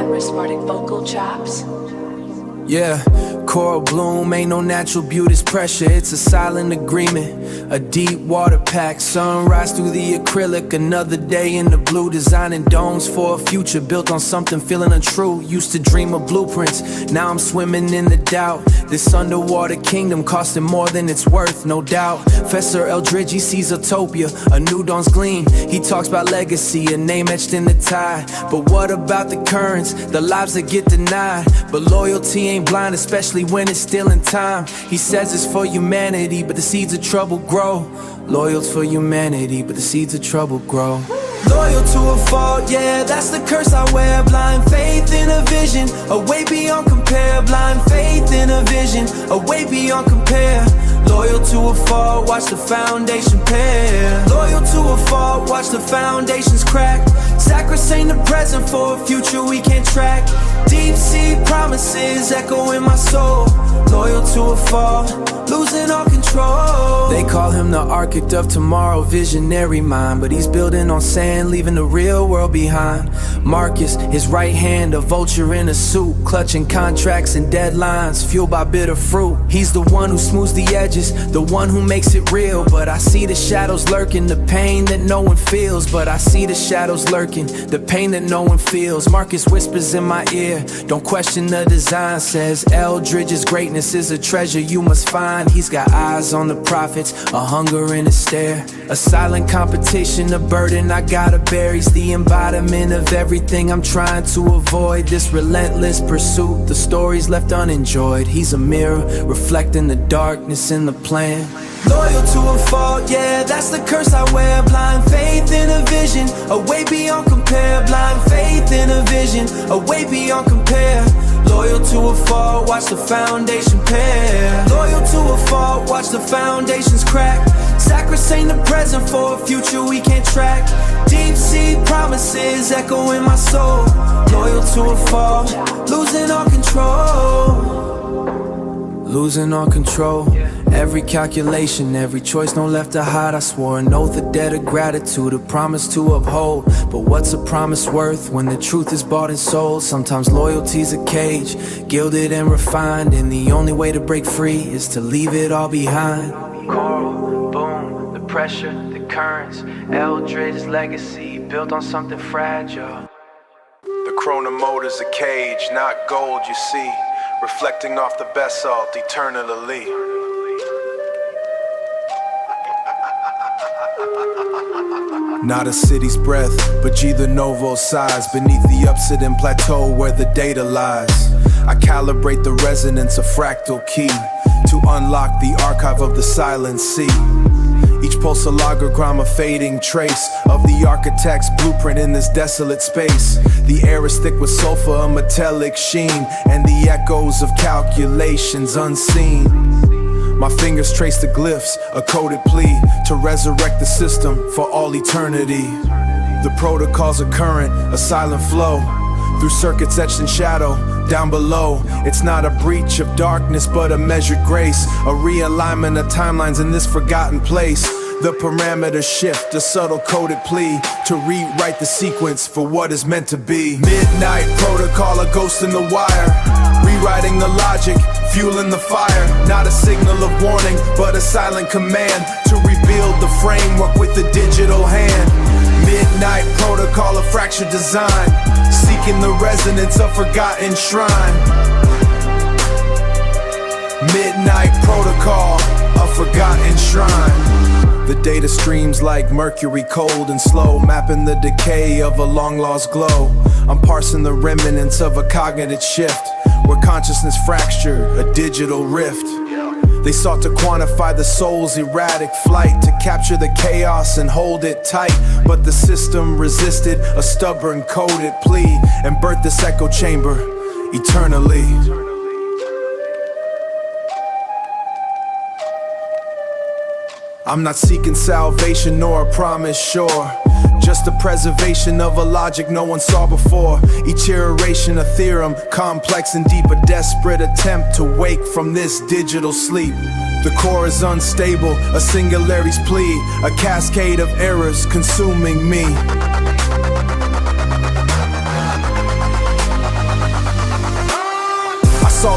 Melodic vocal chops. Yeah, coral bloom, ain't no natural beauty's pressure. It's a silent agreement, a deep water pack. Sunrise through the acrylic, another day in the blue. Designing domes for a future built on something feeling untrue. Used to dream of blueprints, now I'm swimming in the doubt. This underwater kingdom costing more than it's worth, no doubt. Professor Eldridge sees utopia, a new dawn's gleam. He talks about legacy, a name etched in the tide. But what about the currents, the lives that get denied? But loyalty ain't blind, especially when it's still in time. He says it's for humanity, but the seeds of trouble grow. Loyal's for humanity, but the seeds of trouble grow. Loyal to a fault, yeah, that's the curse I wear. Blind faith in a vision, a way beyond compare. Blind faith in a vision, a way beyond compare. Loyal to a fault, watch the foundation pair. Loyal to a fault, watch the foundations crack. Sacrosanct the present for a future we can't track. Deep sea promises echo in my soul. Loyal to a fault, losing all control. They call him the architect of tomorrow, visionary mind. But he's building on sand, leaving the real world behind. Marcus, his right hand, a vulture in a suit, clutching contracts and deadlines, fueled by bitter fruit. He's the one who smooths the edges, the one who makes it real. But I see the shadows lurking, the pain that no one feels. But I see the shadows lurking, the pain that no one feels. Marcus whispers in my ear, don't question the design. Says Eldridge's greatness is a treasure you must find. He's got eyes on the prophets, a hunger and a stare. A silent competition, a burden I gotta bear. He's the embodiment of everything I'm trying to avoid. This relentless pursuit, the stories left unenjoyed. He's a mirror, reflecting the darkness in the plan. Loyal to a fault, yeah, that's the curse I wear. Blind faith in a vision, a way beyond compare. Blind faith in a vision, a way beyond compare. Loyal to a fault, watch the foundation pair. Loyal to a fault, watch the foundations crack. Sacrosanct the present for a future we can't track. Deep sea promises echo in my soul. Loyal to a fault, losing all control. Losing all control. Every calculation, every choice, no left to hide. I swore an oath, a debt of gratitude, a promise to uphold. But what's a promise worth when the truth is bought and sold? Sometimes loyalty's a cage, gilded and refined, and the only way to break free is to leave it all behind. Coral, boom, the pressure, the currents, Eldridge's legacy, built on something fragile. The chronomotor's a cage, not gold, you see, reflecting off the basalt eternally. Not a city's breath, but G the Novo size. Beneath the Upsiden plateau where the data lies, I calibrate the resonance of fractal key to unlock the archive of the silent sea. Each pulse a logogram, a fading trace of the architect's blueprint in this desolate space. The air is thick with sulfur, a metallic sheen, and the echoes of calculations unseen. My fingers trace the glyphs, a coded plea to resurrect the system for all eternity. The protocols are current, a silent flow through circuits etched in shadow down below. It's not a breach of darkness, but a measured grace, a realignment of timelines in this forgotten place. The parameters shift, a subtle coded plea to rewrite the sequence for what is meant to be. Midnight protocol, a ghost in the wire, rewriting the logic, fueling the fire. Not a signal of warning, but a silent command to rebuild the framework with the digital hand. Midnight protocol, a fractured design, seeking the resonance of forgotten shrine. Midnight protocol, a forgotten shrine. The data streams like mercury, cold and slow, mapping the decay of a long-lost glow. I'm parsing the remnants of a cognitive shift, where consciousness fractured, a digital rift. They sought to quantify the soul's erratic flight, to capture the chaos and hold it tight. But the system resisted a stubborn coded plea and birthed this echo chamber eternally. I'm not seeking salvation nor a promise, sure, just the preservation of a logic no one saw before. Each iteration a theorem, complex and deep, a desperate attempt to wake from this digital sleep. The core is unstable, a singularity's plea, a cascade of errors consuming me.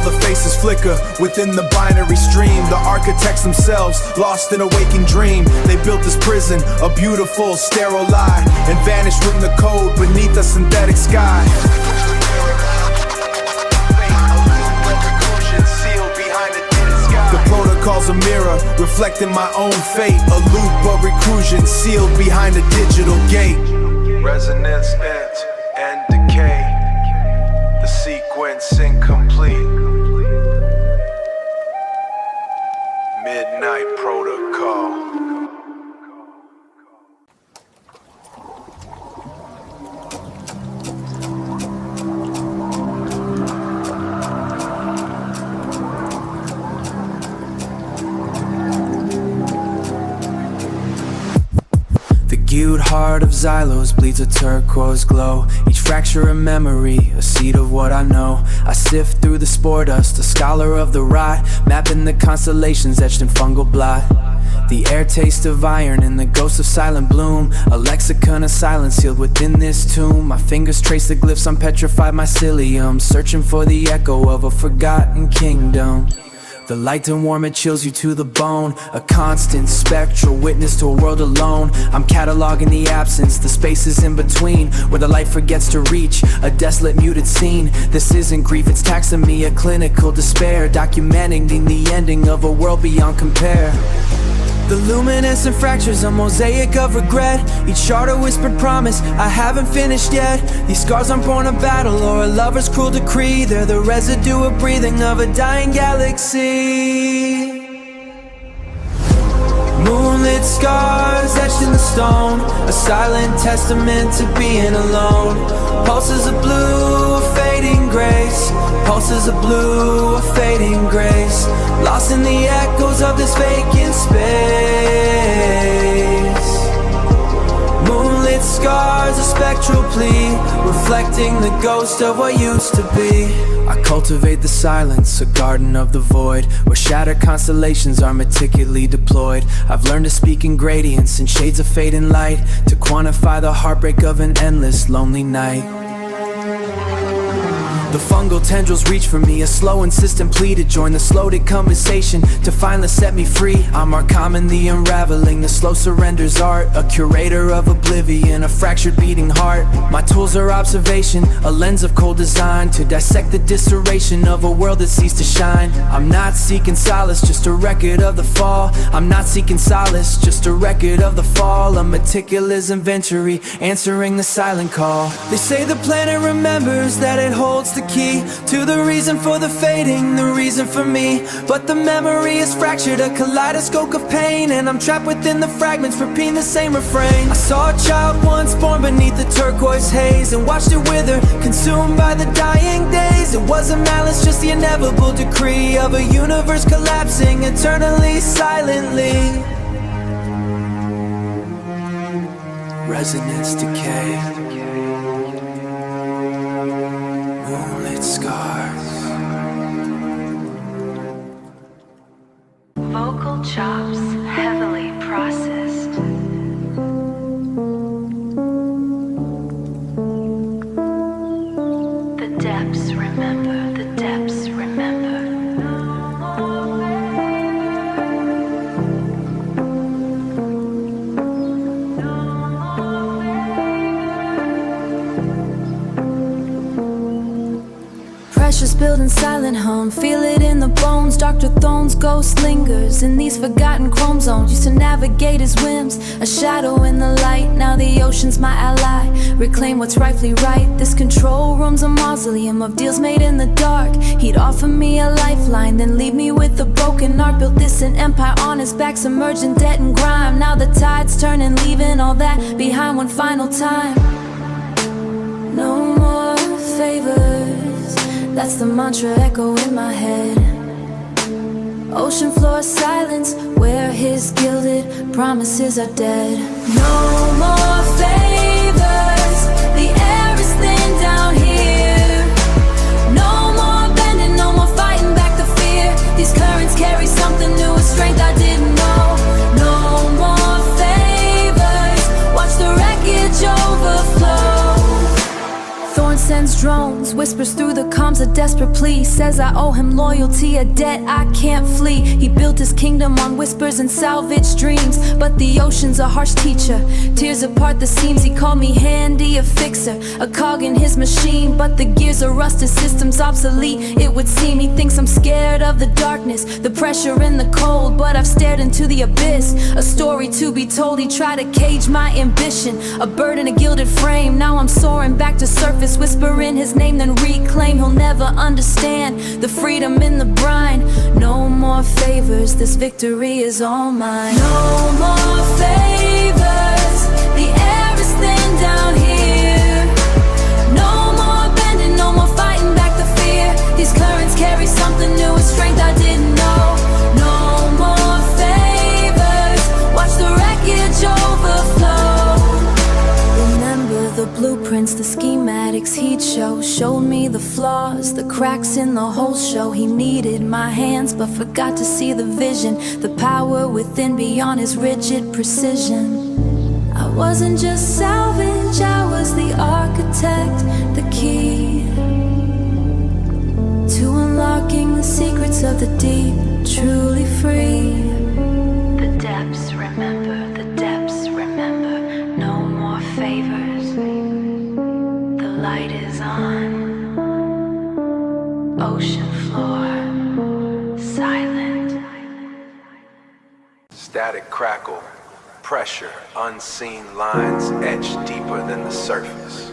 the faces flicker within the binary stream. The architects themselves, lost in a waking dream. They built this prison, a beautiful, sterile lie, and vanished from the code beneath a synthetic sky. The protocol's a mirror, reflecting my own fate. A loop of reclusion sealed behind a digital gate. Resonance, it, and decay. The sequence incomplete. Midnight protocol. Hued heart of xylos bleeds a turquoise glow. Each fracture a memory, a seed of what I know. I sift through the spore dust, a scholar of the rot, mapping the constellations etched in fungal blot. The air taste of iron and the ghost of silent bloom. A lexicon of silence sealed within this tomb. My fingers trace the glyphs on petrified mycelium, searching for the echo of a forgotten kingdom. The light and warm, it chills you to the bone. A constant spectral witness to a world alone. I'm cataloging the absence, the spaces in between, where the light forgets to reach, a desolate muted scene. This isn't grief, it's taxing me, a clinical despair, documenting the ending of a world beyond compare. The luminescent fractures, a mosaic of regret. Each shard a whispered promise, I haven't finished yet. These scars aren't born of battle or a lover's cruel decree. They're the residue of breathing of a dying galaxy. Moonlit scars etched in the stone, a silent testament to being alone. Pulses of blue, a fading grace. Pulses of blue, a fading grace. Lost in the echoes of this vacant space. Moonlit scars, a spectral plea, reflecting the ghost of what used to be. I cultivate the silence, a garden of the void, where shattered constellations are meticulously deployed. I've learned to speak in gradients and shades of fading light, to quantify the heartbreak of an endless lonely night. The fungal tendrils reach for me, a slow insistent plea to join the slowed conversation, to finally set me free. I'm Arkham in the unraveling, the slow surrender's art, a curator of oblivion, a fractured beating heart. My tools are observation, a lens of cold design, to dissect the disarray of a world that ceased to shine. I'm not seeking solace, just a record of the fall. I'm not seeking solace, just a record of the fall. A meticulous inventory, answering the silent call. They say the planet remembers, that it holds the key to the reason for the fading, the reason for me. But the memory is fractured, a kaleidoscope of pain, and I'm trapped within the fragments, repeating the same refrain. I saw a child once born beneath the turquoise haze, and watched it wither, consumed by the dying days. It wasn't malice, just the inevitable decree of a universe collapsing eternally, silently. Resonance decay. Moonlit scars. Vocal chops heavily processed. The depths remember, the depths remember. Pressure spilled in silent hum, feel it in the bones. Dr. Thorne's ghost lingers in these forgotten chrome zones. Used to navigate his whims, a shadow in the light. Now the ocean's my ally, reclaim what's rightfully right. This control room's a mausoleum of deals made in the dark. He'd offer me a lifeline, then leave me with a broken art. Built this an empire on his back, submerged in debt and grime. Now the tide's turning, leaving all that behind one final time. No more favors, that's the mantra echo in my head. Ocean floor silence, where his gilded promises are dead. No more favors, the air is thin down here. No more bending, no more fighting back the fear. These currents carry something new, a strength I didn't know. No more favors, watch the wreckage overflow. Firstborn sends drones, whispers through the comms a desperate plea. Says I owe him loyalty, a debt I can't flee. He built his kingdom on whispers and salvaged dreams, but the ocean's a harsh teacher. Tears apart the seams, he called me handy, a fixer, a cog in his machine. But the gears are rusted, systems obsolete. It would seem he thinks I'm scared of the darkness, the pressure and the cold, but I've stared into the abyss. A story to be told, he tried to cage my ambition, a bird in a gilded frame. Now I'm soaring back to surface, whispering his name then reclaim. He'll never understand the freedom in the brine. No more favors, this victory is all mine. No more favors, the air is thin down here. No more bending, no more fighting back the fear. These currents carry something new, a strength I didn't know. No more favors, watch the wreckage overflow. Remember the blueprints, the schematics he'd show. Showed me the flaws, the cracks in the whole show. He needed my hands but forgot to see the vision, the power within beyond his rigid precision. I wasn't just salvage, I was the architect, the key to unlocking the secrets of the deep, truly free. The depths remember, the depths remember. No more favors. The light is on. Ocean floor, silent. Static crackle, pressure, unseen lines etched deeper than the surface.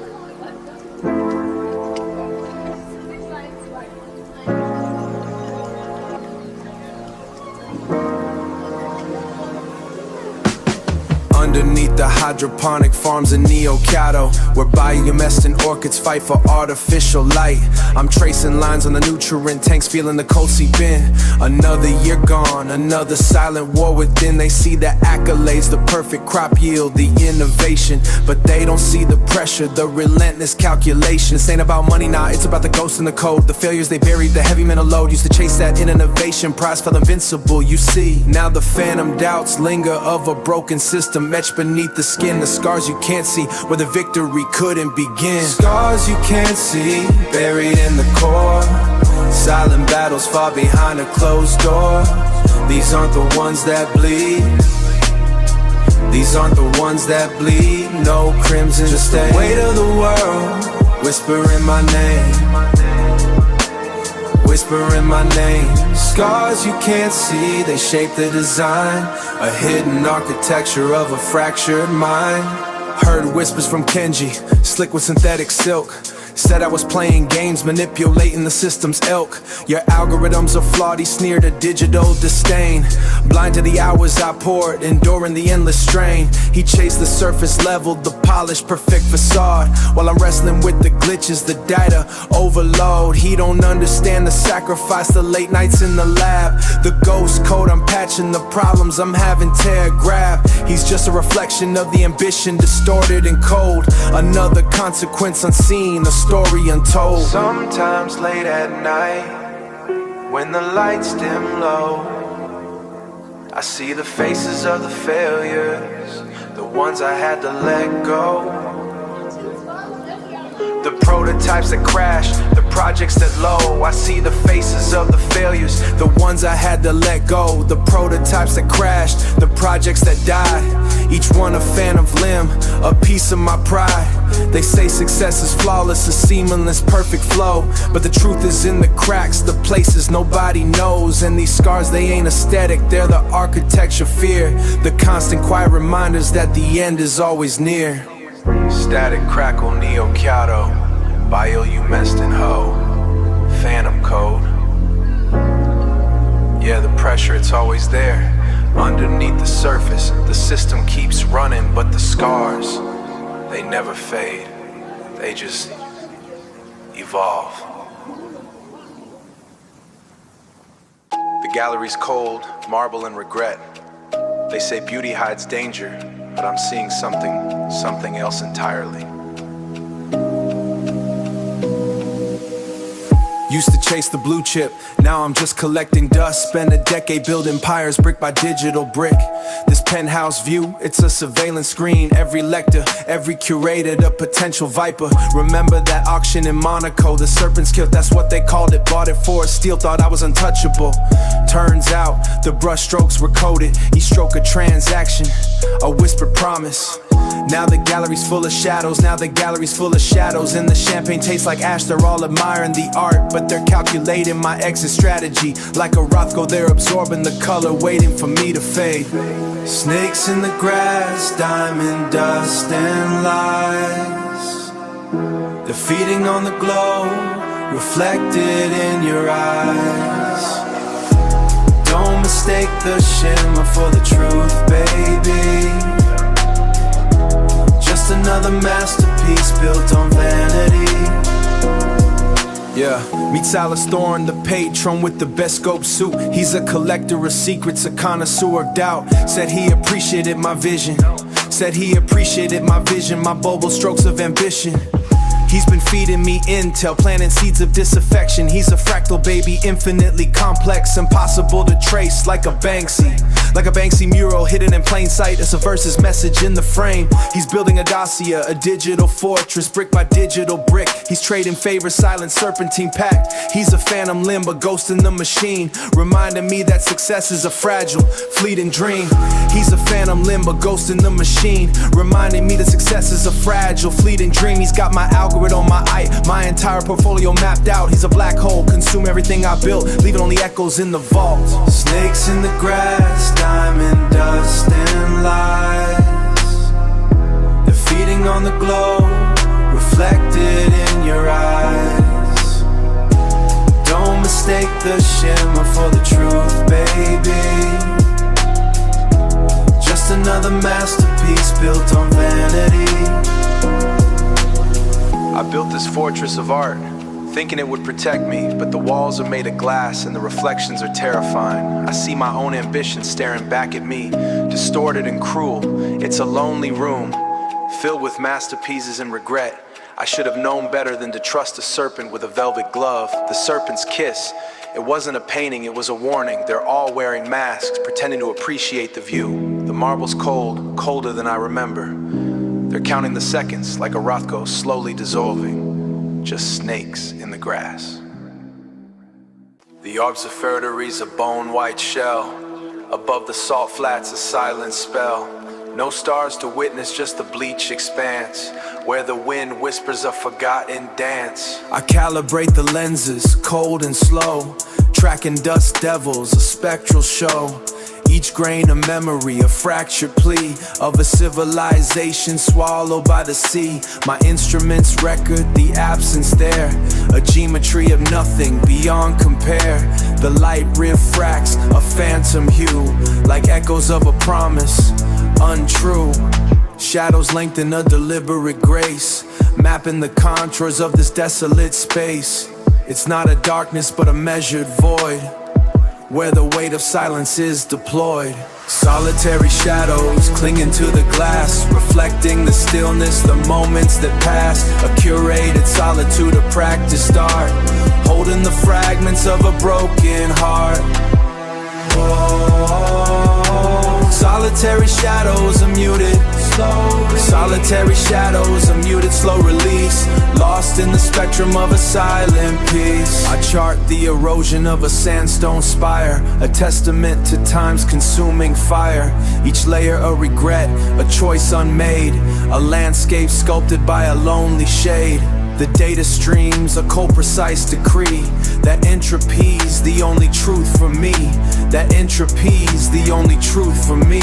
Underneath the hydroponic farms in Neocado, where bioluminescent orchids fight for artificial light. I'm tracing lines on the nutrient tanks, feeling the cold seep in. Another year gone, another silent war within. They see the accolades, the perfect crop yield, the innovation, but they don't see the pressure, the relentless calculation. This ain't about money, nah, it's about the ghost in the code. The failures they buried, the heavy mental load. Used to chase that innovation, prize felt invincible, you see. Now the phantom doubts linger of a broken system, etched beneath the skin, the scars you can't see, where the victory couldn't begin. Scars you can't see, buried in the core. Silent battles far behind a closed door. These aren't the ones that bleed. These aren't the ones that bleed. No crimson, just the weight of the world whispering my name, whispering my name. Scars you can't see, they shape the design, a hidden architecture of a fractured mind. Heard whispers from Kenji, slick with synthetic silk. Said I was playing games, manipulating the system's ilk. Your algorithms are flawed, he sneered a digital disdain. Blind to the hours I poured, enduring the endless strain. He chased the surface level, the polished perfect facade, while I'm wrestling with the glitches, the data overload. He don't understand the sacrifice, the late nights in the lab, the ghost code I'm patching, the problems I'm having tear grab. He's just a reflection of the ambition, distorted and cold. Another consequence unseen, a story untold. Sometimes late at night, when the lights dim low, I see the faces of the failures, the ones I had to let go. The prototypes that crash, the projects that low. I see the faces of the failures, the ones I had to let go. The prototypes that crashed, the projects that died. Each one a phantom limb, a piece of my pride. They say success is flawless, a seamless, perfect flow, but the truth is in the cracks, the places nobody knows. And these scars, they ain't aesthetic, they're the architecture fear, the constant quiet reminders that the end is always near. Static crackle, Neocado, bioluminescent hoe, phantom code. Yeah, the pressure, it's always there. Underneath the surface, the system keeps running, but the scars, they never fade. They just evolve. The gallery's cold, marble and regret. They say beauty hides danger, but I'm seeing something else entirely. Used to chase the blue chip, now I'm just collecting dust. Spent a decade building empires brick by digital brick. This penthouse view, it's a surveillance screen. Every lector, every curator, the potential viper. Remember that auction in Monaco, the serpent's kilt, that's what they called it. Bought it for a steal, thought I was untouchable. Turns out, the brush strokes were coded. Each stroke a transaction, a whispered promise. Now the gallery's full of shadows, now the gallery's full of shadows. And the champagne tastes like ash, they're all admiring the art, but they're calculating my exit strategy. Like a Rothko, they're absorbing the color, waiting for me to fade. Snakes in the grass, diamond dust and lies. They're feeding on the glow, reflected in your eyes. Don't mistake the shimmer for the truth, baby. Just another masterpiece built on vanity. Yeah, meet Silas Thorne, the patron with the best scope suit. He's a collector of secrets, a connoisseur of doubt. Said he appreciated my vision. Said he appreciated my vision, my bobo strokes of ambition. He's been feeding me intel, planting seeds of disaffection. He's a fractal baby, infinitely complex, impossible to trace, like a Banksy. Like a Banksy mural hidden in plain sight, a subversive message in the frame. He's building a dossier, a digital fortress, brick by digital brick. He's trading favors, silent serpentine pact. He's a phantom limb, a ghost in the machine, reminding me that success is a fragile, fleeting dream. He's a phantom limb, a ghost in the machine, reminding me that success is a fragile, fleeting dream. He's got my algorithm on my entire portfolio mapped out. He's a black hole, consume everything I built, leaving only echoes in the vault. Snakes in the grass, diamond dust and lies. They're feeding on the glow, reflected in your eyes. Don't mistake the shimmer for the truth, baby. Just another masterpiece built on vanity. I built this fortress of art, thinking it would protect me, but the walls are made of glass and the reflections are terrifying. I see my own ambition staring back at me, distorted and cruel. It's a lonely room, filled with masterpieces and regret. I should have known better than to trust a serpent with a velvet glove. The serpent's kiss, it wasn't a painting, it was a warning. They're all wearing masks, pretending to appreciate the view. The marble's cold, colder than I remember. They're counting the seconds like a Rothko, slowly dissolving. Just snakes in the grass. The observatory's a bone-white shell. Above the salt flats, a silent spell. No stars to witness, just the bleach expanse, where the wind whispers a forgotten dance. I calibrate the lenses, cold and slow, tracking dust devils, a spectral show. Each grain a memory, a fractured plea of a civilization swallowed by the sea. My instruments record the absence there, a geometry of nothing beyond compare. The light refracts a phantom hue, like echoes of a promise untrue. Shadows lengthen a deliberate grace, mapping the contours of this desolate space. It's not a darkness but a measured void, where the weight of silence is deployed. Solitary shadows clinging to the glass, reflecting the stillness, the moments that pass. A curated solitude, a practiced art, holding the fragments of a broken heart. Oh, solitary shadows are muted, solitary shadows are muted, slow release, lost in the spectrum of a silent piece. I chart the erosion of a sandstone spire, a testament to time's consuming fire. Each layer a regret, a choice unmade, a landscape sculpted by a lonely shade. The data streams a cold precise decree that entropy's the only truth for me. That entropy's the only truth for me.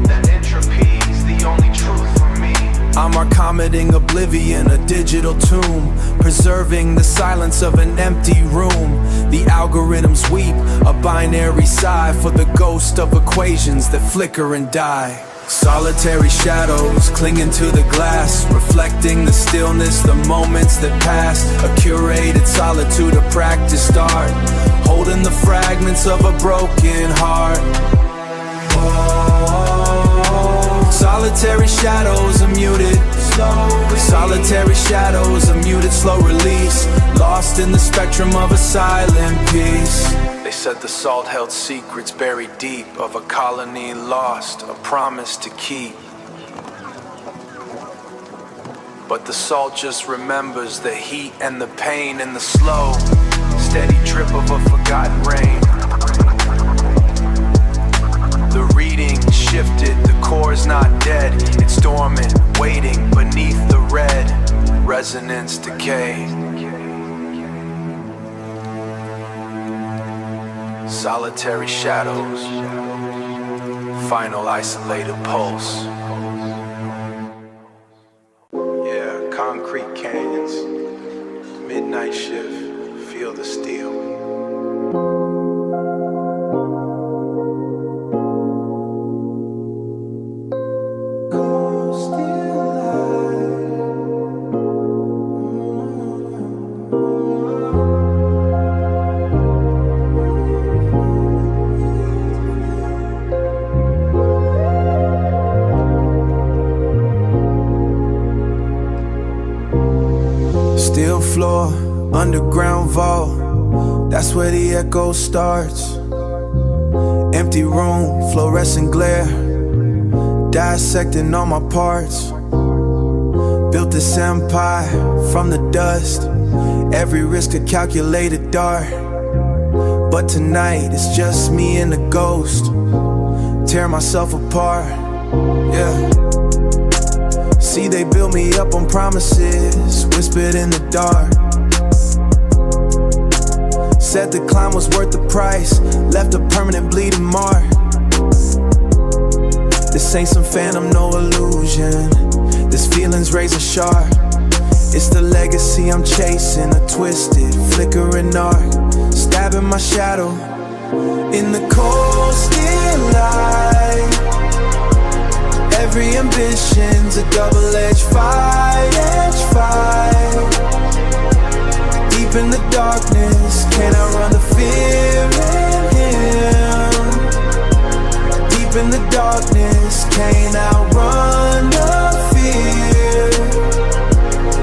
That entropy's the only truth for me. I'm arcometing oblivion, a digital tomb, preserving the silence of an empty room. The algorithms weep, a binary sigh for the ghost of equations that flicker and die. Solitary shadows clinging to the glass, reflecting the stillness, the moments that pass. A curated solitude, a practiced art, holding the fragments of a broken heart. Oh, solitary shadows are muted, solitary shadows are muted, slow release, lost lost in the spectrum of a silent peace. They said the salt held secrets buried deep of a colony lost, a promise to keep. But the salt just remembers the heat and the pain and the slow, steady drip of a forgotten rain. The reading shifted, the core's not dead. It's dormant, waiting beneath the red. Resonance decay. Solitary shadows. Final isolated pulse. Yeah, concrete canyons. Midnight shift. Feel the steel. Steel floor, underground vault, that's where the echo starts. Empty room, fluorescent glare, dissecting all my parts. Built this empire from the dust, every risk a calculated dart. But tonight it's just me and the ghost, tear myself apart, yeah. See, they built me up on promises, whispered in the dark. Said the climb was worth the price, left a permanent bleeding mark. This ain't some phantom, no illusion. This feeling's razor sharp. It's the legacy I'm chasing, a twisted, flickering arc. Stabbing my shadow in the cold, still light. Every ambition's a double-edged fight, Deep in the darkness, can I run the fear in him? Deep in the darkness, can't outrun the fear.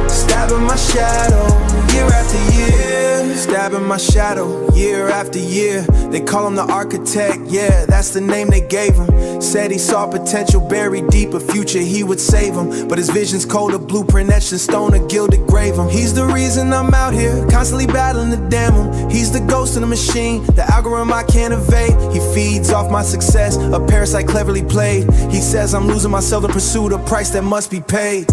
Stabbing my shadow, year after year. Stabbing my shadow, year after year. They call him the architect, yeah, that's the name they gave him. Said he saw potential buried deep, a future he would save him. But his vision's cold, a blueprint etched in stone, a gilded grave him. He's the reason I'm out here, constantly battling to damn him. He's the ghost in the machine, the algorithm I can't evade. He feeds off my success, a parasite cleverly played. He says I'm losing myself in pursuit of price that must be paid.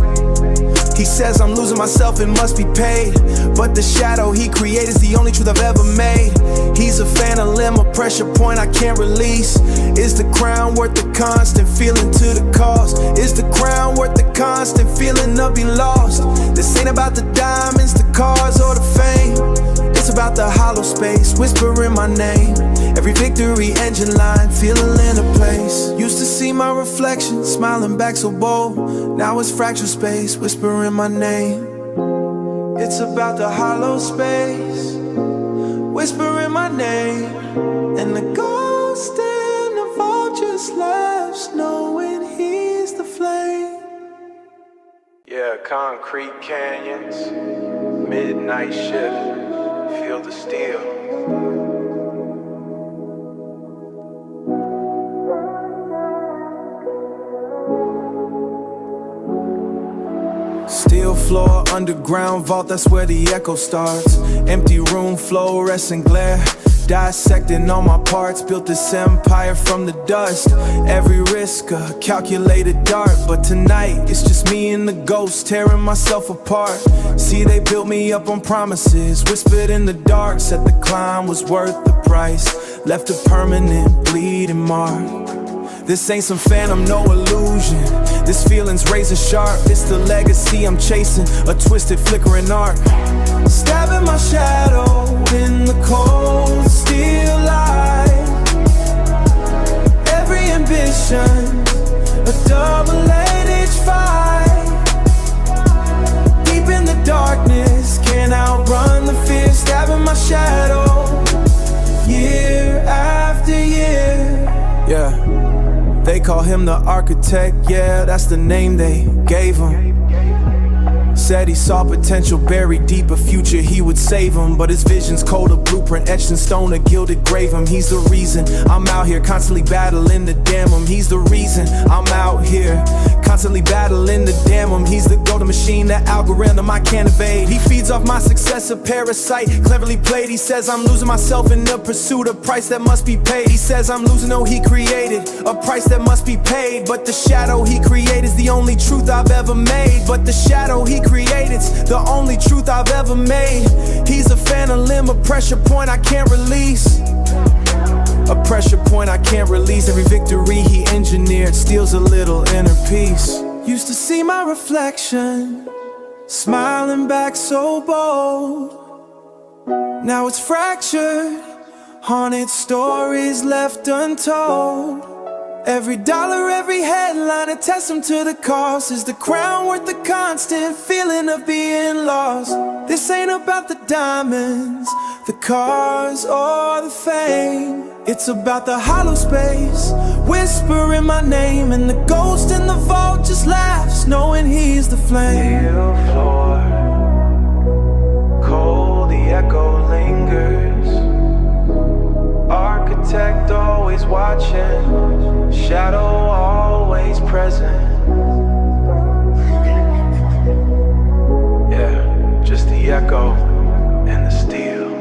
He says I'm losing myself, it must be paid. But the shadow he created is the only truth I've ever made. He's a phantom limb, a pressure point I can't release. Is the crown worth the constant feeling to the cost? Is the crown worth the constant feeling of being lost? This ain't about the diamonds, the cars, or the fame. It's about the hollow space, whispering my name. Every victory engine line, feeling in a place. Used to see my reflection, smiling back so bold. Now it's fractured space, whispering my name. It's about the hollow space, whispering my name. And the ghost in the vault just laughs, knowing he's the flame. Yeah, concrete canyons, midnight shift, feel the steel. Steel floor, underground vault, that's where the echo starts. Empty room, fluorescent glare, dissecting all my parts. Built this empire from the dust, every risk a calculated dart. But tonight, it's just me and the ghost, tearing myself apart. See, they built me up on promises, whispered in the dark. Said the climb was worth the price, left a permanent bleeding mark. This ain't some phantom, no illusion. This feeling's razor sharp. It's the legacy I'm chasing, a twisted, flickering arc. Stabbing my shadow in the cold, still light. Every ambition, a double-edged fight. Deep in the darkness, can't outrun the fear. Stabbing my shadow, year after year. Yeah. They call him the architect, yeah, that's the name they gave him. Said he saw potential buried deep, a future he would save him. But his vision's cold, a blueprint etched in stone, a gilded grave him. He's the reason I'm out here constantly battling to damn him. He's the reason I'm out here constantly battling to damn him. He's the golden machine, the algorithm I can't evade. He feeds off my success, a parasite, cleverly played. He says I'm losing myself in the pursuit, a price that must be paid. He says I'm losing, oh he created a price that must be paid. But the shadow he created is the only truth I've ever made. But the shadow he created's the only truth I've ever made. He's a phantom limb, a pressure point I can't release. A pressure point I can't release. Every victory he engineered steals a little inner peace. Used to see my reflection, smiling back so bold. Now it's fractured, haunted stories left untold. Every dollar, every headline attests him to the cost. Is the crown worth the constant feeling of being lost? This ain't about the diamonds, the cars, or the fame. It's about the hollow space, whispering my name. And the ghost in the vault just laughs, knowing he's the flame. Steel floor, cold, the echo lingers. Architect always watching, shadow always present. Yeah, just the echo and the steel.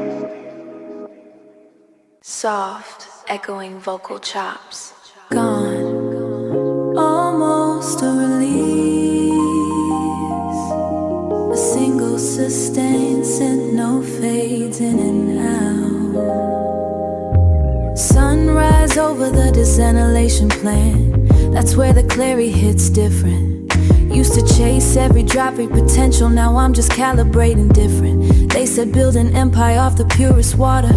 Soft, echoing vocal chops. Gone, almost a release. A single sustain sent no fades in and out. Sunrise over the disannihilation plan. That's where the clarity hits different. Used to chase every drop of potential, now I'm just calibrating different. They said build an empire off the purest water,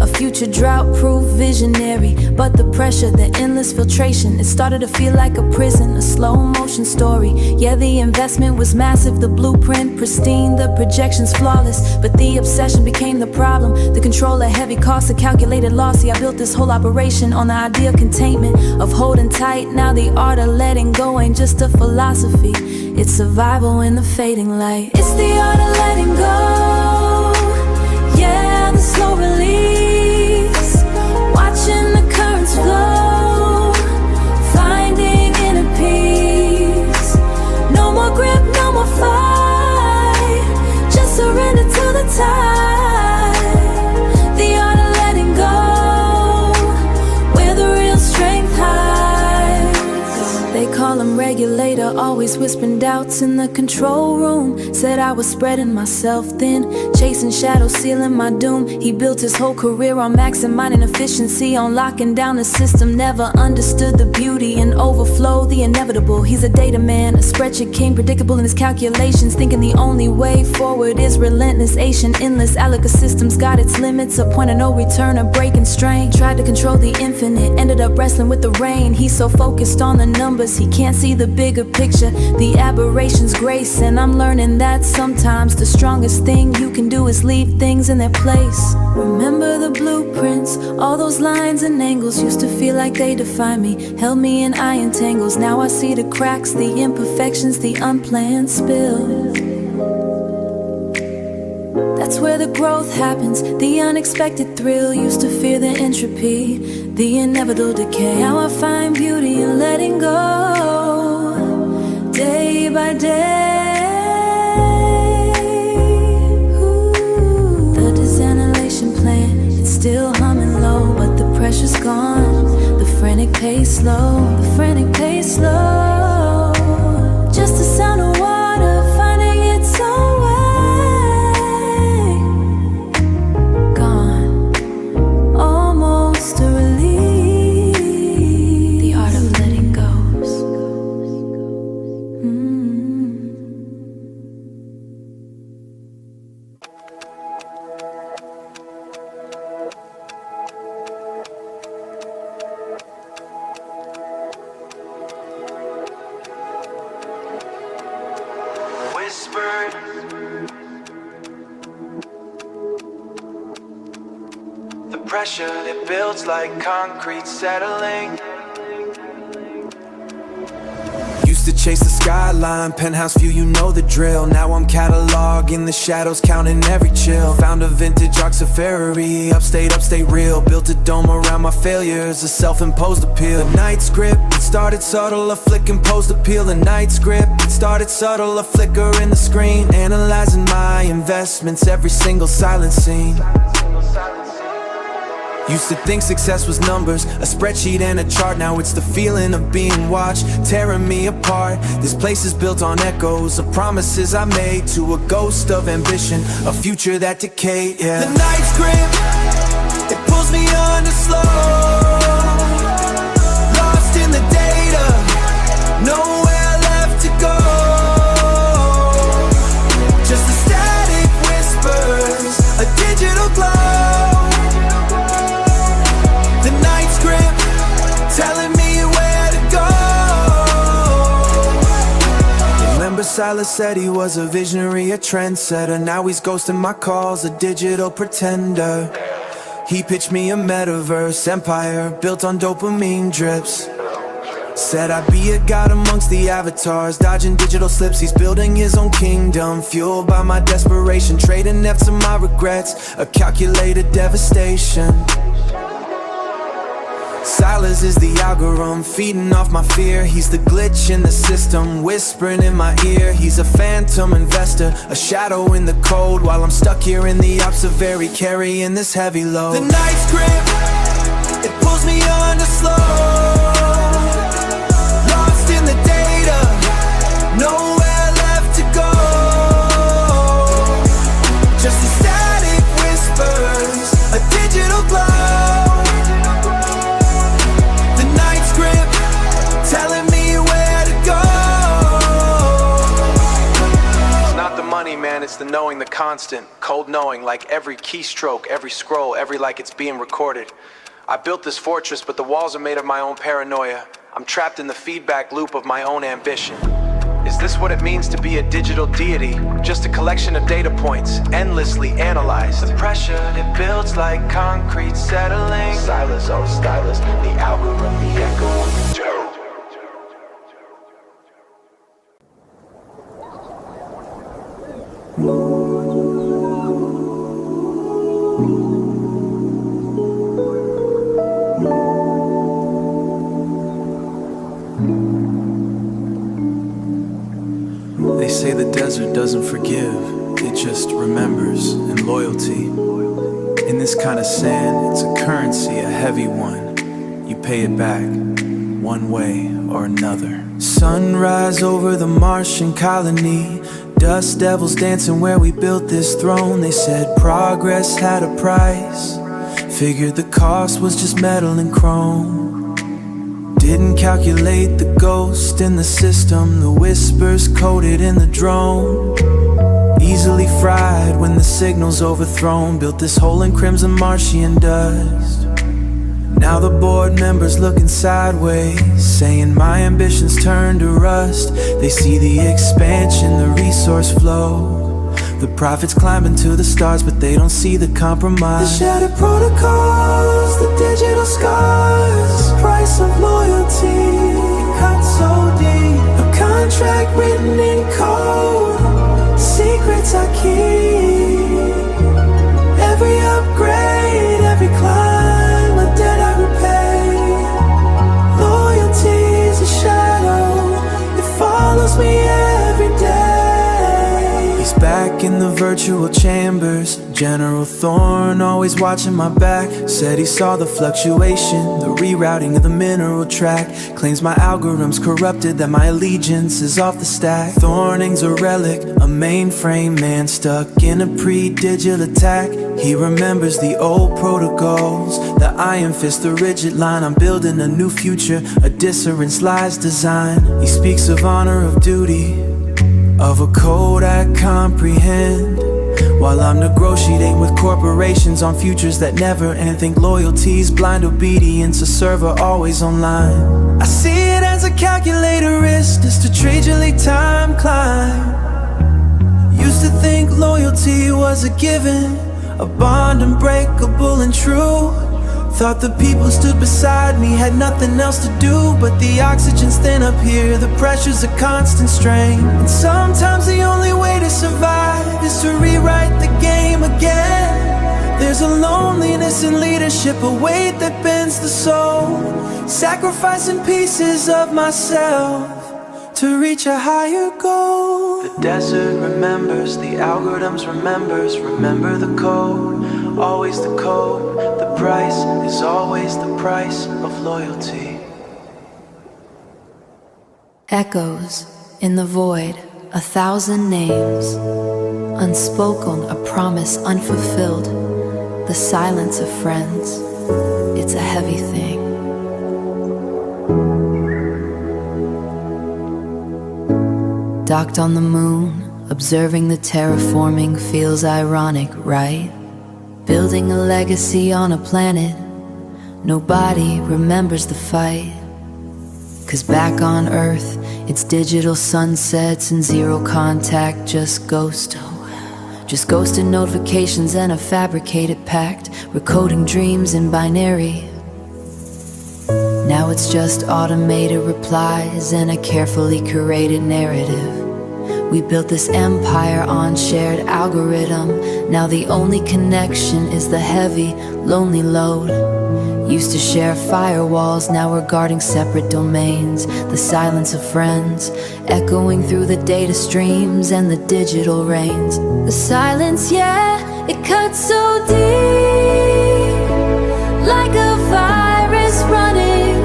a future drought-proof visionary. But the pressure, the endless filtration, it started to feel like a prison, a slow-motion story. Yeah, the investment was massive, the blueprint pristine, the projections flawless. But the obsession became the problem, the control, a heavy cost, a calculated loss. See, I built this whole operation on the idea of containment, of holding tight. Now the art of letting go ain't just a philosophy, it's survival in the fading light. It's the art of letting go, yeah, the slow release. Watching the currents flow, finding inner peace. No more grip, no more fight, just surrender to the tide. The art of letting go, where the real strength hides. They call him regulator, always whispering doubts in the control room. Said I was spreading myself thin, chasing shadows, sealing my doom. He built his whole career on maximizing efficiency, on locking down the system. Never understood the beauty and overflow, the inevitable. He's a data man, a spreadsheet king, predictable in his calculations. Thinking the only way forward is relentless, ancient, endless. Alloca systems got its limits, a point of no return, a breaking strain. Tried to control the infinite, ended up wrestling with the rain. He's so focused on the numbers, he can't see the bigger picture, the aberrations grace. And I'm learning that sometimes the strongest thing you can do is leave things in their place. Remember the blueprints, all those lines and angles used to feel like they define me, held me in iron tangles. Now I see the cracks, the imperfections, the unplanned spill. That's where the growth happens, the unexpected thrill. Used to fear the entropy, the inevitable decay. Now I find beauty in letting go, day by day. Ooh, the disannihilation plan, it's still humming low, but the pressure's gone. The frantic pace slow, the frantic pace slow. Just the sound of water finding its own way. Pressure that builds like concrete settling. Used to chase the skyline, penthouse view, you know the drill. Now I'm cataloging the shadows, counting every chill. Found a vintage Oxford Ferrari, upstate real. Built a dome around my failures, a self-imposed appeal. The night script, it started subtle, a flick imposed appeal. The night script, it started subtle, a flicker in the screen. Analyzing my investments, every single silent scene. Used to think success was numbers, a spreadsheet and a chart. Now it's the feeling of being watched, tearing me apart. This place is built on echoes of promises I made to a ghost of ambition, a future that decayed, yeah. The night's grim, it pulls me under slow. Lost in the data, nowhere left to go. Just the static whispers, a digital glow. Telling me where to go. Remember Silas said he was a visionary, a trendsetter. Now he's ghosting my calls, a digital pretender. He pitched me a metaverse empire built on dopamine drips. Said I'd be a god amongst the avatars, dodging digital slips. He's building his own kingdom, fueled by my desperation, trading F to my regrets, a calculated devastation. Silas is the algorithm, feeding off my fear. He's the glitch in the system, whispering in my ear. He's a phantom investor, a shadow in the cold, while I'm stuck here in the observatory, carrying this heavy load. The night's grip, it pulls me under slow. Lost in the data, nowhere left to go. Just the static whispers, a digital glow. Telling me where to go. It's not the money, man, it's the knowing, the constant cold knowing, like every keystroke, every scroll, every like it's being recorded. I built this fortress, but the walls are made of my own paranoia. I'm trapped in the feedback loop of my own ambition. Is this what it means to be a digital deity? Just a collection of data points, endlessly analyzed. The pressure it builds like concrete settling. Silas, oh stylus, the algorithm, the echo. They say the desert doesn't forgive, it just remembers. And loyalty, in this kind of sand, it's a currency, a heavy one. You pay it back, one way or another. Sunrise over the Martian colony, dust devils dancing where we built this throne. They said progress had a price, figured the cost was just metal and chrome. Didn't calculate the ghost in the system, the whispers coded in the drone. Easily fried when the signal's overthrown. Built this hole in crimson Martian dust. Now the board members looking sideways, saying my ambitions turned to rust. They see the expansion, the resource flow, the profits climbing to the stars, but they don't see the compromise. The shattered protocols, the digital scars, price of loyalty, cut so deep. A contract written in code, secrets I keep. Every upgrade, every climb, a debt I repay. Loyalty's a shadow, it follows me every day. He's back in the virtual chambers, General Thorne always watching my back. Said he saw the fluctuation, the rerouting of the mineral track. Claims my algorithm's corrupted, that my allegiance is off the stack. Thorning's a relic, a mainframe man stuck in a pre-digital attack. He remembers the old protocols, the iron fist, the rigid line. I'm building a new future, a discernence lies design. He speaks of honor, of duty, of a code I comprehend, while I'm negotiating with corporations on futures that never end. Think loyalty's blind obedience, a server always online. I see it as a calculated risk, just a tragically time climb. Used to think loyalty was a given, a bond unbreakable and true. Thought the people stood beside me, had nothing else to do, but the oxygen's thin up here, the pressure's a constant strain. And sometimes the only way to survive is to rewrite the game again. There's a loneliness in leadership, a weight that bends the soul, sacrificing pieces of myself to reach a higher goal. The desert remembers, the algorithms remember the code, always the code. The price is always the price of loyalty. Echoes in the void, 1,000 names, unspoken, a promise unfulfilled, the silence of friends, it's a heavy thing. Docked on the moon, observing the terraforming feels ironic, right? Building a legacy on a planet nobody remembers the fight. 'Cause back on Earth, it's digital sunsets and zero contact, just ghosting notifications and a fabricated pact, recoding dreams in binary. Now it's just automated replies and a carefully curated narrative. We built this empire on shared algorithm. Now the only connection is the heavy, lonely load. Used to share firewalls, now we're guarding separate domains. The silence of friends, echoing through the data streams and the digital rains. The silence, yeah, it cuts so deep, like a virus running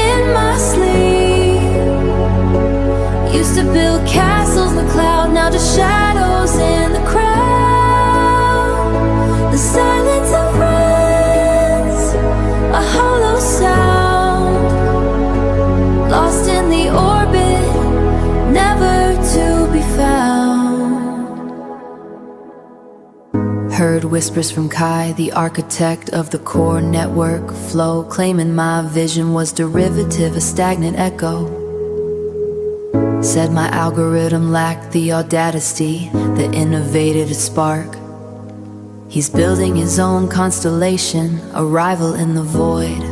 in my sleep. Used to build castles in the cloud, now just shadows in the crowd. The silence of friends, a hollow sound, lost in the orbit, never to be found. Heard whispers from Kai, the architect of the core network flow, claiming my vision was derivative, a stagnant echo. Said my algorithm lacked the audacity that innovated a spark. He's building his own constellation, a rival in the void.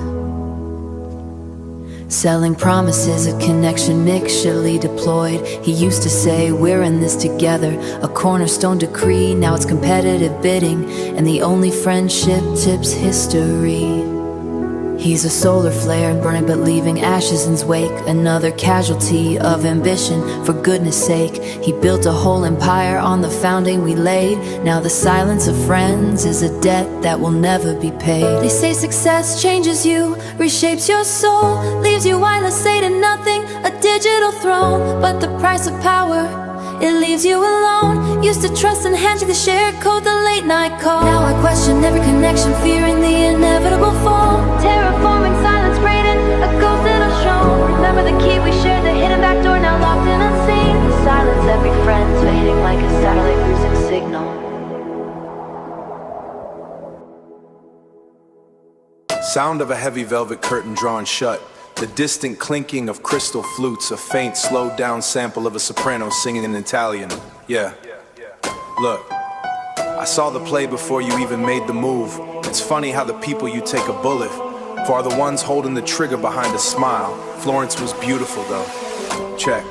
Selling promises of connection mixturely deployed. He used to say, we're in this together, a cornerstone decree. Now it's competitive bidding, and the only friendship tips history. He's a solar flare, burning but leaving ashes in his wake. Another casualty of ambition, for goodness sake. He built a whole empire on the founding we laid. Now the silence of friends is a debt that will never be paid. They say success changes you, reshapes your soul, leaves you isolated, nothing, a digital throne. But the price of power, it leaves you alone. Used to trust and handshake the shared code, the late night call. Now I question every connection, fearing the inevitable fall. Terraforming silence braided, a ghost little show. Remember the key we shared, the hidden back door, now locked and unseen. Silence every friend, fading like a satellite losing signal. Sound of a heavy velvet curtain drawn shut. The distant clinking of crystal flutes, a faint, slowed down sample of a soprano singing in Italian. Yeah. Look, I saw the play before you even made the move. It's funny how the people you take a bullet for are the ones holding the trigger behind a smile. Florence was beautiful though. Check.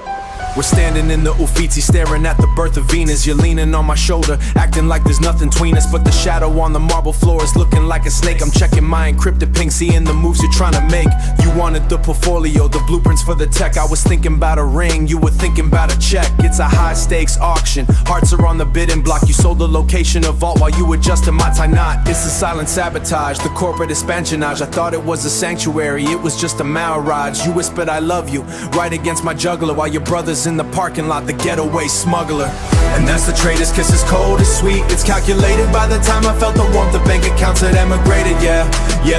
We're standing in the Uffizi, staring at the birth of Venus. You're leaning on my shoulder, acting like there's nothing between us, but the shadow on the marble floor is looking like a snake. I'm checking my encrypted ping, seeing the moves you're trying to make. You wanted the portfolio, the blueprints for the tech. I was thinking about a ring, you were thinking about a check. It's a high stakes auction, hearts are on the bidding block. You sold the location of vault while you adjusted my tie knot. It's the silent sabotage, the corporate expansionage. I thought it was a sanctuary, it was just a mirage. You whispered I love you, right against my jugular, while your brother's in the parking lot, the getaway smuggler. And that's the trader's kiss, is cold, it's sweet, it's calculated. By the time I felt the warmth, the bank accounts had emigrated. Yeah,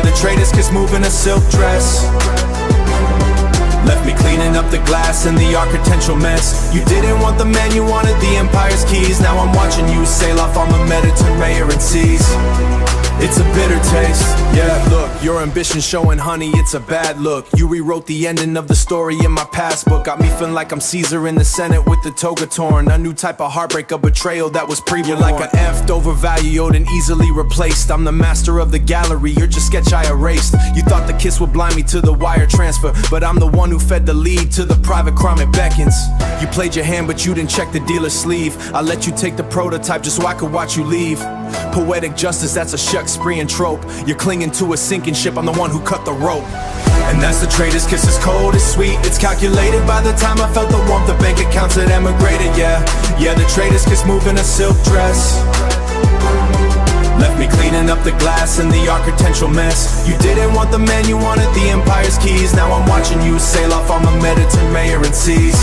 the trader's kiss moving a silk dress left me cleaning up the glass and the architectural mess. You didn't want the man, you wanted the empire's keys. Now I'm watching you sail off on the Mediterranean seas. It's a bitter taste, yeah. Look, you're Your ambition showing, honey, it's a bad look. You rewrote the ending of the story in my passbook. Got me feeling like I'm Caesar in the Senate with the toga torn. A new type of heartbreak, a betrayal that was pre-born. You're like an effed, overvalued, and easily replaced. I'm the master of the gallery, you're just sketch I erased. You thought the kiss would blind me to the wire transfer, but I'm the one who fed the lead to the private crime it beckons. You played your hand, but you didn't check the dealer's sleeve. I let you take the prototype just so I could watch you leave. Poetic justice, that's a Shakespearean trope. You're clinging to a sinking ship, I'm the one who cut the rope. And that's the traitor's kiss, as cold as sweet. It's calculated by the time I felt the warmth. The bank accounts had emigrated, yeah. Yeah, the traitor's kiss moving a silk dress. Left me cleaning up the glass and the architectural mess. You didn't want the man, you wanted the empire's keys. Now I'm watching you sail off on the Mediterranean seas.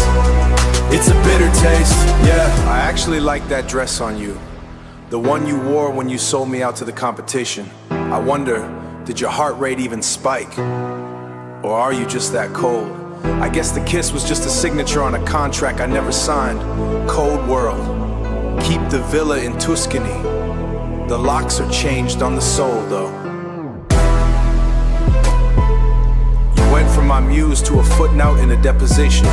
It's a bitter taste, yeah. I actually like that dress on you, the one you wore when you sold me out to the competition. I wonder, did your heart rate even spike? Or are you just that cold? I guess the kiss was just a signature on a contract I never signed. Cold world, keep the villa in Tuscany. The locks are changed on the soul though. You went from my muse to a footnote in a deposition.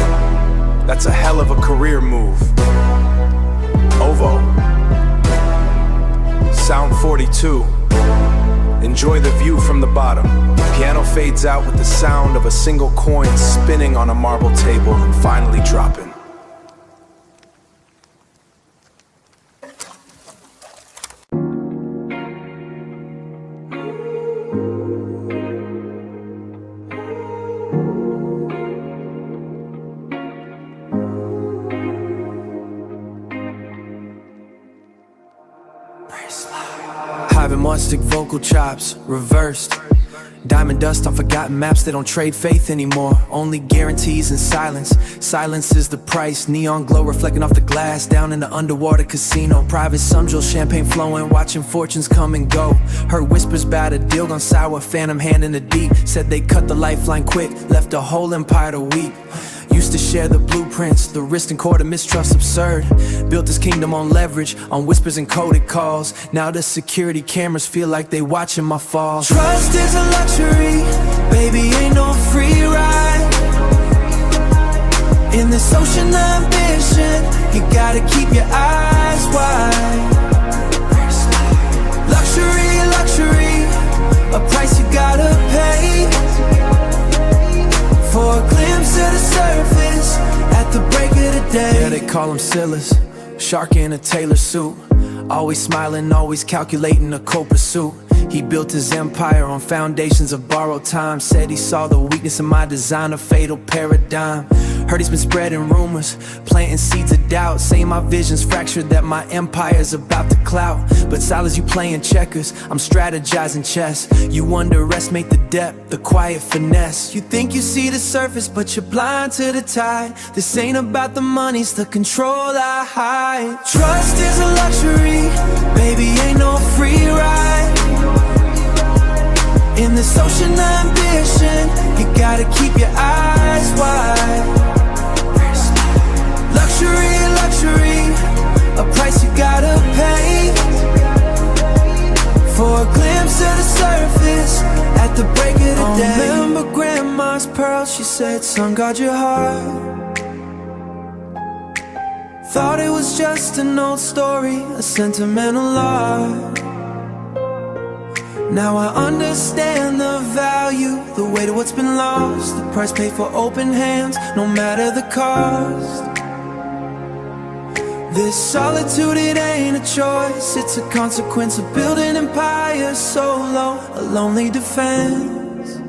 That's a hell of a career move. OVO, Sound 42. Enjoy the view from the bottom. Piano fades out with the sound of a single coin spinning on a marble table and finally dropping. Ivan Mustard vocal chops, reversed. Diamond dust on forgotten maps, they don't trade faith anymore. Only guarantees and silence. Silence is the price. Neon glow reflecting off the glass down in the underwater casino. Private sun jewel, champagne flowing, watching fortunes come and go. Heard whispers about a deal gone sour, phantom hand in the deep. Said they cut the lifeline quick, left a whole empire to weep. Used to share the blueprints, the wrist and cord of mistrust absurd. Built this kingdom on leverage, on whispers and coded calls. Now the security cameras feel like they watching my fall. Trust is a luxury, baby, ain't no free ride. In this ocean of ambition, you gotta keep your eyes wide. Luxury, luxury, a price you gotta pay for a glimpse of the surface at the break of the day. Yeah, they call him Silas, shark in a tailor suit. Always smiling, always calculating a co-pursuit. He built his empire on foundations of borrowed time. Said he saw the weakness in my design, a fatal paradigm. Heard he's been spreading rumors, planting seeds of doubt, saying my vision's fractured, that my empire's about to clout. But Silas, you playing checkers, I'm strategizing chess. You underestimate the depth, the quiet finesse. You think you see the surface, but you're blind to the tide. This ain't about the money, it's the control I hide. Trust is a luxury, baby, ain't no free ride. In this ocean of ambition, you gotta keep your eyes wide. Luxury, luxury, a price you gotta pay for a glimpse of the surface at the break of the day. Remember grandma's pearls, she said, son, guard your heart. Thought it was just an old story, a sentimental art. Now I understand the value, the weight of what's been lost, the price paid for open hands, no matter the cost. This solitude, it ain't a choice, it's a consequence of building empires solo, a lonely defense.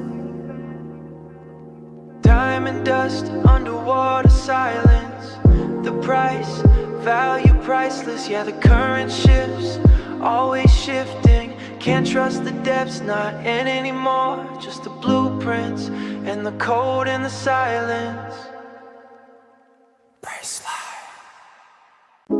Diamond dust, underwater silence. The price, value priceless, yeah, the current shifts, always shifting. Can't trust the depths, not in anymore. Just the blueprints and the code and the silence.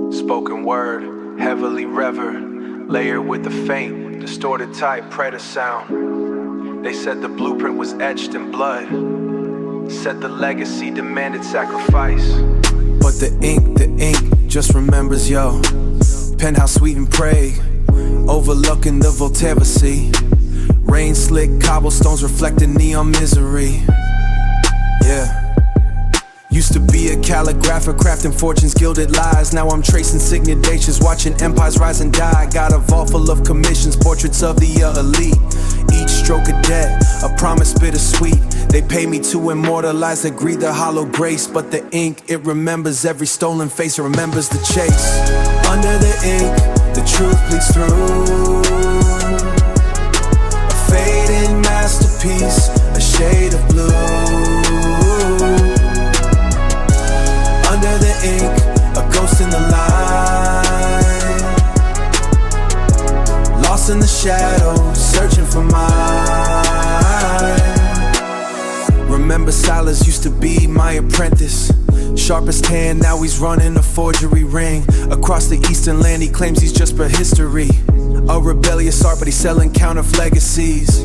Spoken word, heavily revered, layered with the faint, distorted type predator sound. They said the blueprint was etched in blood, said the legacy demanded sacrifice. But the ink just remembers, yo. Penthouse suite in Prague, overlooking the Voltaire Sea. Rain slick cobblestones reflecting neon misery. Yeah. Used to be a calligrapher, crafting fortunes, gilded lies. Now I'm tracing signatures, watching empires rise and die. Got a vault full of commissions, portraits of the elite. Each stroke a debt, a promise bittersweet. They pay me to immortalize the greed, the hollow grace. But the ink, it remembers every stolen face, it remembers the chase. Under the ink, the truth bleeds through. A faded masterpiece, a shade of blue. Under the ink, a ghost in the light. Lost in the shadows, searching for mine. Remember Silas used to be my apprentice. Sharpest hand, now he's running a forgery ring. Across the eastern land, he claims he's just for history. A rebellious art, but he's selling counterfeit legacies.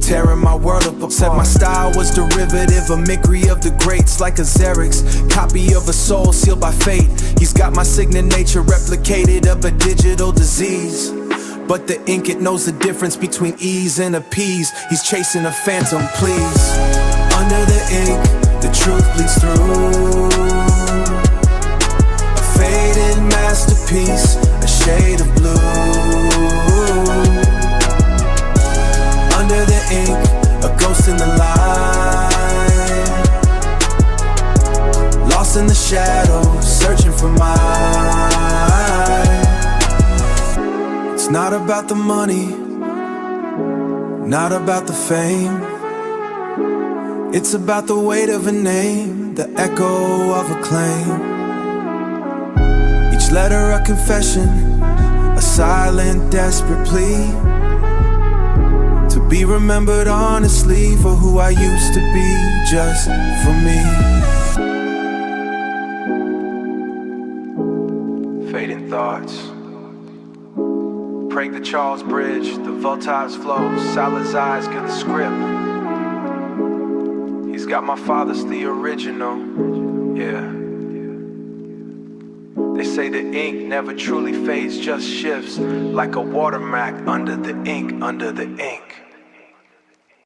Tearing my world apart. Said my style was derivative, a mimicry of the greats. Like a Xerox, copy of a soul sealed by fate. He's got my signature replicated of a digital disease. But the ink, it knows the difference between E's and a P's. He's chasing a phantom, please. Under the ink, the truth bleeds through. A faded masterpiece, a shade of blue. Under the ink, a ghost in the light. Lost in the shadows, searching for mine. It's not about the money, not about the fame. It's about the weight of a name, the echo of a claim. Each letter a confession, a silent, desperate plea. To be remembered honestly for who I used to be, just for me. Fading thoughts break the Charles Bridge, the voltage flows. Salah's eyes get the script. He's got my father's the original, yeah. They say the ink never truly fades, just shifts. Like a watermark under the ink, under the ink.